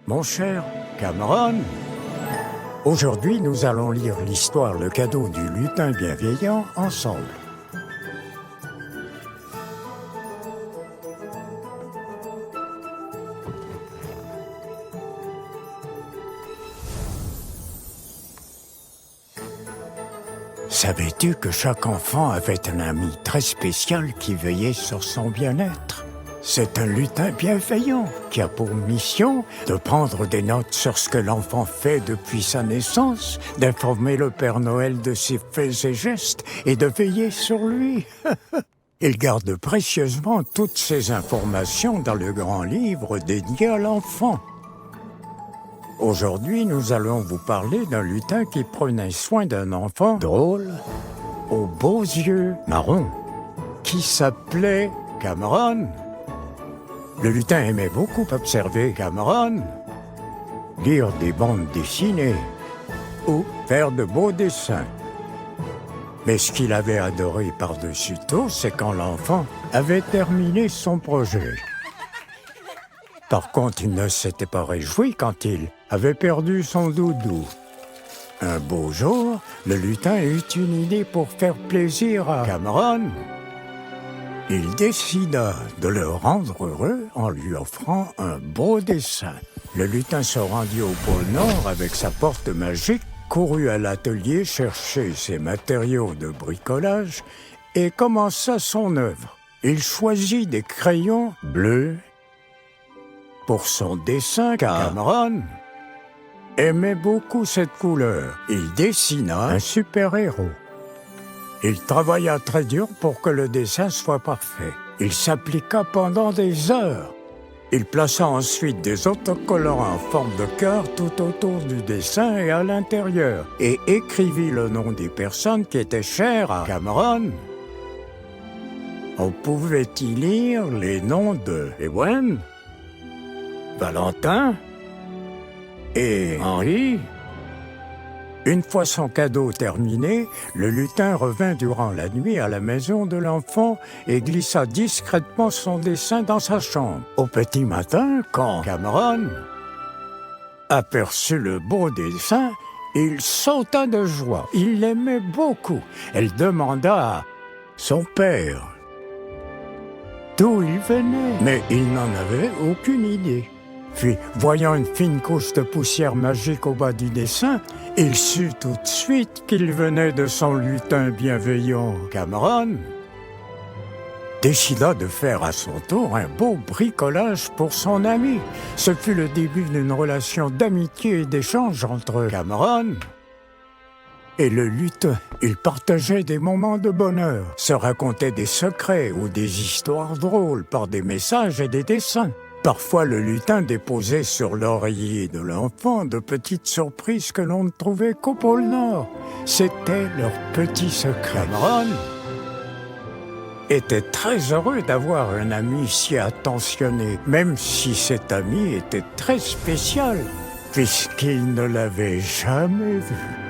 Mon cher Cameron, aujourd'hui nous allons lire l'histoire Le cadeau du lutin bienveillant ensemble. Savais-tu que chaque enfant avait un ami très spécial qui veillait sur son bien-être? C'est un lutin bienveillant qui a pour mission de prendre des notes sur ce que l'enfant fait depuis sa naissance, d'informer le Père Noël de ses faits et gestes et de veiller sur lui. Il garde précieusement toutes ces informations dans le grand livre dédié à l'enfant. Aujourd'hui, nous allons vous parler d'un lutin qui prenait soin d'un enfant drôle, aux beaux yeux marrons, qui s'appelait Cameron. Le lutin aimait beaucoup observer Cameron, lire des bandes dessinées ou faire de beaux dessins. Mais ce qu'il avait adoré par-dessus tout, c'est quand l'enfant avait terminé son projet. Par contre, il ne s'était pas réjoui quand il avait perdu son doudou. Un beau jour, le lutin eut une idée pour faire plaisir à Cameron. Il décida de le rendre heureux en lui offrant un beau dessin. Le lutin se rendit au pôle Nord avec sa porte magique, courut à l'atelier chercher ses matériaux de bricolage et commença son œuvre. Il choisit des crayons bleus pour son dessin, car Cameron aimait beaucoup cette couleur. Il dessina un super-héros. Il travailla très dur pour que le dessin soit parfait. Il s'appliqua pendant des heures. Il plaça ensuite des autocollants en forme de cœur tout autour du dessin et à l'intérieur, et écrivit le nom des personnes qui étaient chères à Cameron. On pouvait y lire les noms de Ewen, Valentin et Henri. Une fois son cadeau terminé, le lutin revint durant la nuit à la maison de l'enfant et glissa discrètement son dessin dans sa chambre. Au petit matin, quand Cameron aperçut le beau dessin, il sauta de joie. Il l'aimait beaucoup. Elle demanda à son père d'où il venait, mais il n'en avait aucune idée. Puis, voyant une fine couche de poussière magique au bas du dessin, il sut tout de suite qu'il venait de son lutin bienveillant. Cameron décida de faire à son tour un beau bricolage pour son ami. Ce fut le début d'une relation d'amitié et d'échange entre Cameron et le lutin. Ils partageaient des moments de bonheur, se racontaient des secrets ou des histoires drôles par des messages et des dessins. Parfois, le lutin déposait sur l'oreiller de l'enfant de petites surprises que l'on ne trouvait qu'au pôle Nord. C'était leur petit secret. Cameron était très heureux d'avoir un ami si attentionné, même si cet ami était très spécial, puisqu'il ne l'avait jamais vu.